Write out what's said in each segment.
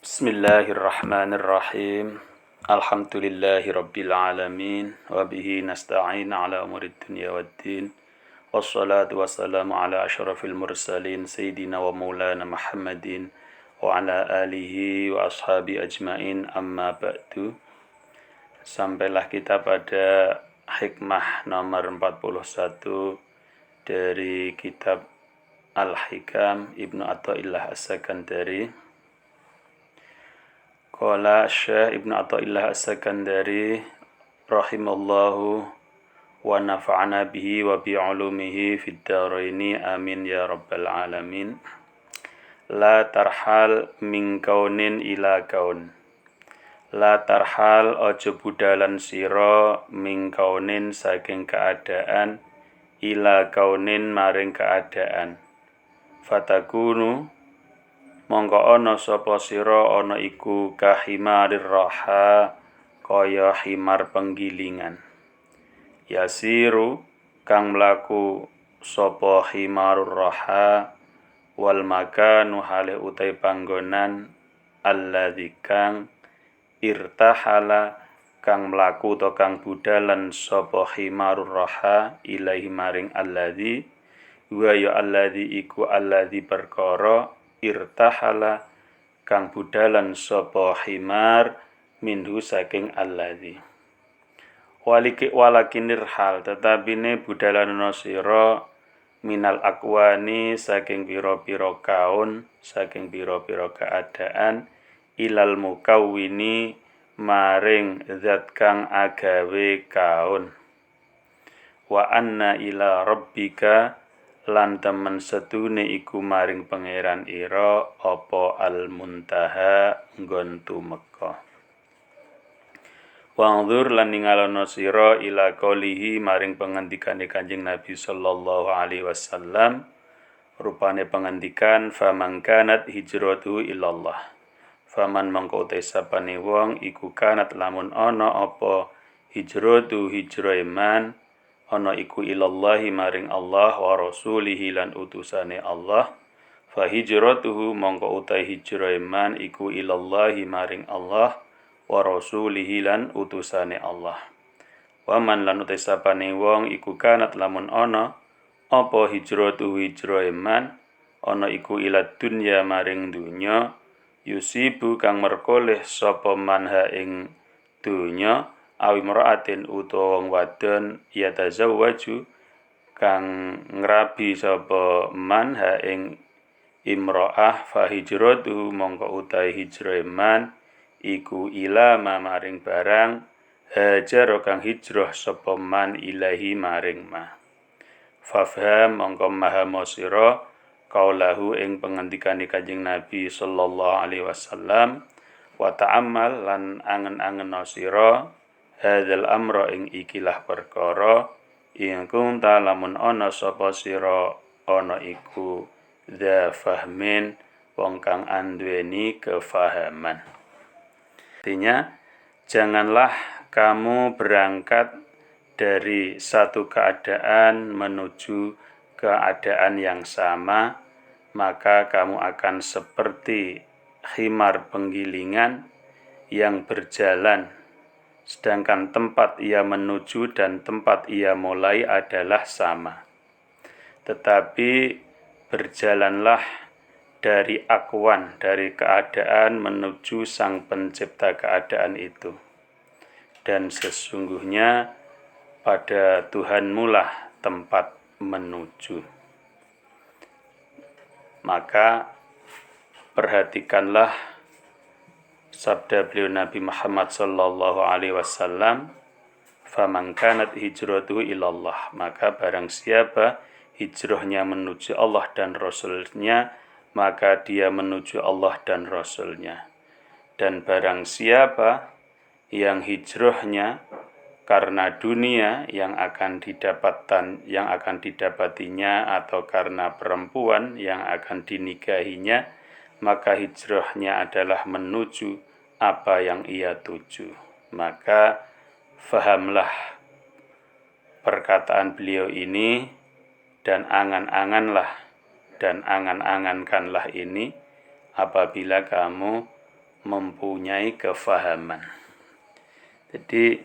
Bismillahirrahmanirrahim. Alhamdulillahi rabbil alamin. Wabihi nasta'in ala umurid dunya waddin. Wassalatu wassalamu ala ashrafil mursalin Sayyidina wa maulana Muhammadin wa ala alihi wa ashabi ajmain, amma ba'du. Sampailah kita pada hikmah nomor 41 dari kitab Al-Hikam Ibnu Athaillah As-Sakandari. Qala Syekh Ibnu Athaillah As-Sakandari rahimallahu wa nafa'ana bihi wa bi 'ulumihi fid dharaini amin ya rabbal alamin. La tarhal min kaunin ila kaun. La tarhal ojo budalan sira min kaunin saking keadaan ila kaunin maring keadaan. Fatakunu mongko ana sapa sira ana iku kahimarir raha kaya himar penggilingan. Yasiru kang mlaku sapa himarur raha wal makanu hale utai panggonan alladzi kang irtahala kang mlaku to kang budalan sapa himarur raha ilahi maring alladzi wa ya alladzi iku alladzi perkara irtahala kang budalan sapa himar minhu saking alladzi. Walakinir hal tetapine budalan sira minal akwani saking pira-pira kaun, saking pira-pira keadaan ilal mukawwini maring zat kang agawe kaun. Wa anna ila rabbika lan temen setune iku maring pangeran ira apa al-muntaha nggon tumeka. Wa'dhur lan ningalana sira ila qaulihi maring pengendikane Kanjeng Nabi sallallahu alaihi wasallam, rupane pengendikan faman kanat hijratuhu ilallah. Faman mangko te sapane wong iku kanat lamun ana apa hijratu hijrah iman ana iku ilallahi maring Allah wa rasulihi lan utusane Allah. Fa hijratuhu mangko utai hijrah iman iku ilallahi maring Allah wa rasulihi lan utusane Allah. Wa man lan utai sapane wong iku kanat lamun ana apa hijratuhu hijrah iman ana iku ilad dunya maring dunya yusibu kang merkoleh sapa manha ing dunya awi mar'atin utawa wong wadon yatazawwaju kang ngrabi sapa manha ing imra'ah fa hijratuhu mongko utahe hijrah man iku ila maring barang hajar kang hijrah sapa man ilahi maring ma. Fafham mongko mahamo sira kaulahu ing pengendikane Kanjeng Nabi sallallahu alaihi wasallam wa ta'ammal lan angen-angen sira hadzal amra ing ikilah perkara ing kunta lamun ana sapa sira ana iku dza fahmin wong kang anduweni kefahaman. Artinya janganlah kamu berangkat dari satu keadaan menuju keadaan yang sama, maka kamu akan seperti himar penggilingan yang berjalan, sedangkan tempat ia menuju dan tempat ia mulai adalah sama. Tetapi berjalanlah dari akwan, dari keadaan menuju sang pencipta keadaan itu. Dan sesungguhnya pada Tuhanmu lah tempat menuju. Maka perhatikanlah sabda beliau Nabi Muhammad sallallahu alaihi wasallam, faman kanat hijratuhu ilallah, maka barang siapa hijrahnya menuju Allah dan Rasul-Nya, maka dia menuju Allah dan Rasul-Nya. Dan barang siapa yang hijrahnya karena dunia yang akan didapatinya atau karena perempuan yang akan dinikahinya, maka hijrahnya adalah menuju apa yang ia tuju. Maka fahamlah perkataan beliau ini dan angan-angankanlah ini apabila kamu mempunyai kefahaman. Jadi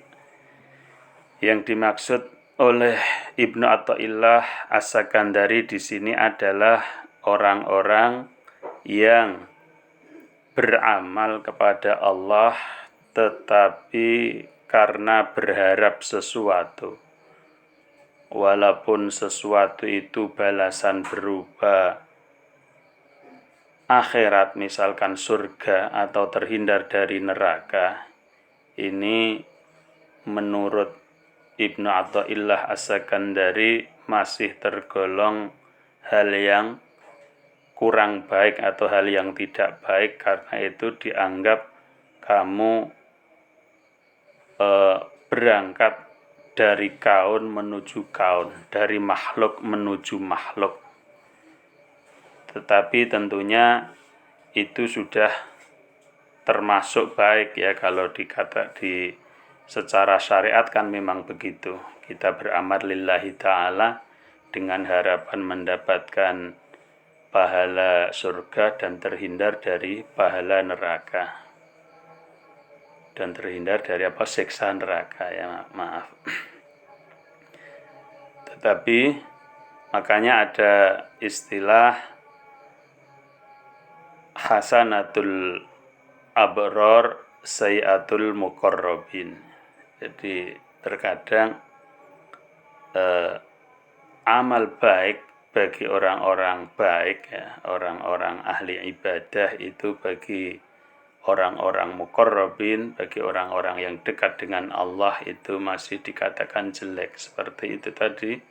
yang dimaksud oleh Ibnu Athaillah As-Sakandari di sini adalah orang-orang yang beramal kepada Allah tetapi karena berharap sesuatu. Walaupun sesuatu itu balasan berupa akhirat, misalkan surga atau terhindar dari neraka, ini menurut Ibnu Athaillah As-Sakandari masih tergolong hal yang kurang baik atau hal yang tidak baik, karena itu dianggap kamu berangkat dari kaun menuju kaun, dari makhluk menuju makhluk. Tetapi tentunya itu sudah termasuk baik ya, kalau secara syariat kan memang begitu. Kita beramal lillahi ta'ala dengan harapan mendapatkan pahala surga dan terhindar dari pahala neraka. Dan terhindar dari siksa neraka ya, maaf. Tetapi makanya ada istilah hasanatul abror sayyatul muqarrabin. Jadi terkadang amal baik bagi orang-orang baik ya, orang-orang ahli ibadah itu bagi orang-orang muqarrabin, bagi orang-orang yang dekat dengan Allah itu masih dikatakan jelek. Seperti itu tadi,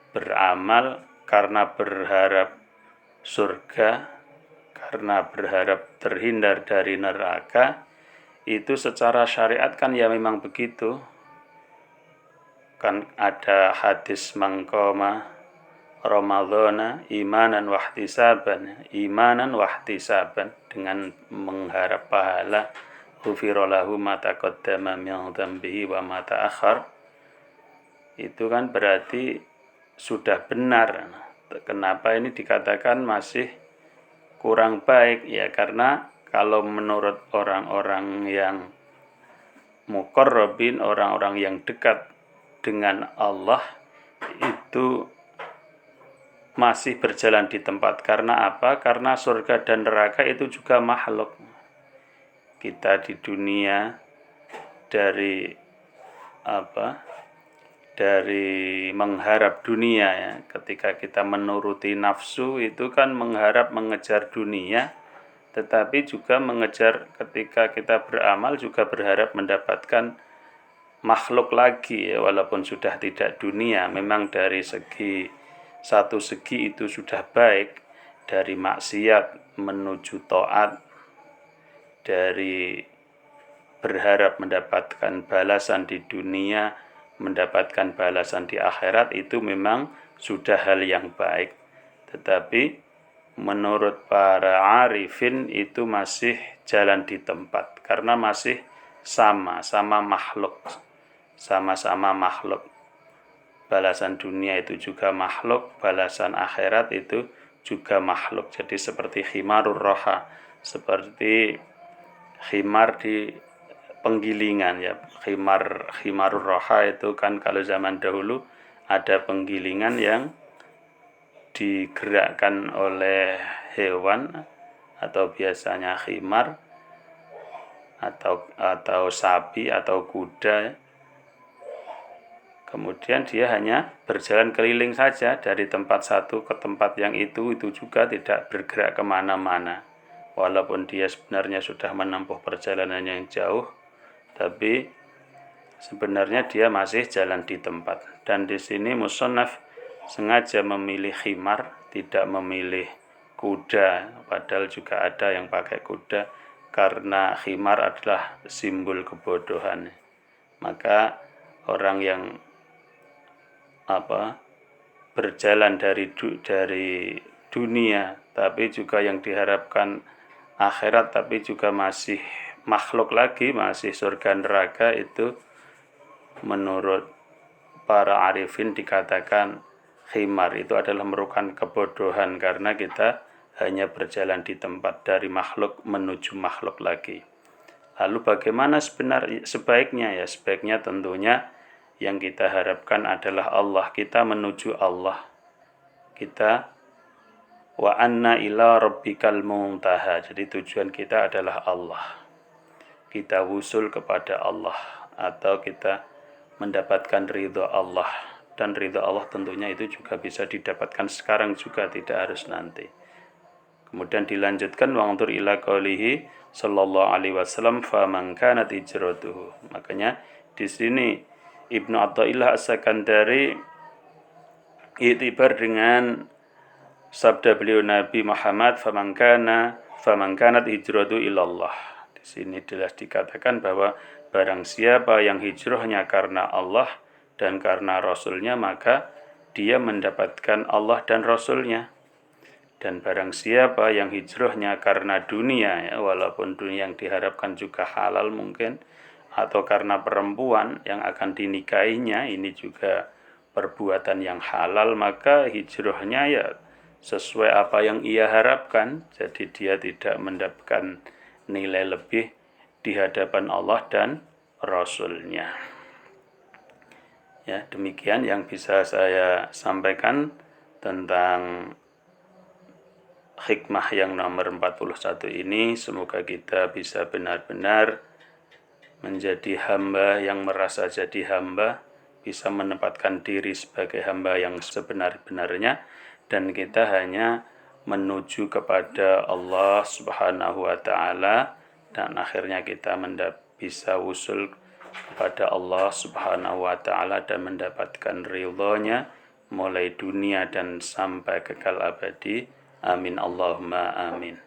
beramal karena berharap surga, karena berharap terhindar dari neraka, itu secara syariat kan ya memang begitu. Kan ada hadis mangkoma Ramadhana imanan wahtisaban, dengan mengharap pahala, ghufira lahu ma taqaddama min dzambihi wa ma ta'akhkhar. Itu kan berarti sudah benar. Kenapa ini dikatakan masih kurang baik? Ya karena kalau menurut orang-orang yang muqarrabin, orang-orang yang dekat dengan Allah, itu masih berjalan di tempat. Karena apa? Karena surga dan neraka itu juga makhluk. Kita di dunia dari mengharap dunia ya. Ketika kita menuruti nafsu itu kan mengharap mengejar dunia, tetapi juga mengejar, ketika kita beramal juga berharap mendapatkan makhluk lagi ya, walaupun sudah tidak dunia. Memang dari satu segi itu sudah baik, dari maksiat menuju taat, dari berharap mendapatkan balasan di dunia, mendapatkan balasan di akhirat, itu memang sudah hal yang baik. Tetapi menurut para arifin itu masih jalan di tempat, karena masih sama-sama makhluk. Balasan dunia itu juga makhluk, balasan akhirat itu juga makhluk. Jadi seperti khimarur roha, seperti khimar di penggilingan ya. Khimarur roha itu kan kalau zaman dahulu ada penggilingan yang digerakkan oleh hewan, atau biasanya khimar atau sapi atau kuda. Kemudian dia hanya berjalan keliling saja dari tempat satu ke tempat yang itu juga tidak bergerak kemana-mana. Walaupun dia sebenarnya sudah menempuh perjalanan yang jauh, tapi sebenarnya dia masih jalan di tempat. Dan di sini musannaf sengaja memilih khimar, tidak memilih kuda, padahal juga ada yang pakai kuda, karena khimar adalah simbol kebodohan. Maka orang yang berjalan dari dunia tapi juga yang diharapkan akhirat, tapi juga masih makhluk lagi, masih surga neraka, itu menurut para arifin dikatakan khimar. Itu adalah merupakan kebodohan, karena kita hanya berjalan di tempat dari makhluk menuju makhluk lagi. Lalu bagaimana sebaiknya? Ya, sebaiknya tentunya yang kita harapkan adalah Allah. Kita menuju Allah. Kita wa anna ila rabbikal muntaha. Jadi tujuan kita adalah Allah. Kita wusul kepada Allah atau kita mendapatkan ridho Allah. Dan ridho Allah tentunya itu juga bisa didapatkan sekarang juga, tidak harus nanti. Kemudian dilanjutkan wa'ndur ila qaulihi sallallahu alaihi wasallam faman kanat hijratuhu. Makanya di sini Ibnu Athaillah As-Sakandari iktibar dengan sabda beliau Nabi Muhammad faman kanat hijratuhu ilallah. Di sini jelas dikatakan bahwa barang siapa yang hijrahnya karena Allah dan karena Rasulnya, maka dia mendapatkan Allah dan Rasulnya. Dan barang siapa yang hijrahnya karena dunia, ya, walaupun dunia yang diharapkan juga halal mungkin, atau karena perempuan yang akan dinikahinya, ini juga perbuatan yang halal, maka hijrahnya ya sesuai apa yang ia harapkan. Jadi dia tidak mendapatkan nilai lebih di hadapan Allah dan Rasulnya. Ya, demikian yang bisa saya sampaikan tentang hikmah yang nomor 41 ini. Semoga kita bisa benar-benar menjadi hamba yang merasa jadi hamba, bisa menempatkan diri sebagai hamba yang sebenar-benarnya, dan kita hanya menuju kepada Allah Subhanahu wa Ta'ala, dan akhirnya kita bisa usul kepada Allah Subhanahu wa Ta'ala dan mendapatkan ridhonya mulai dunia dan sampai kekal abadi. Amin Allahumma amin.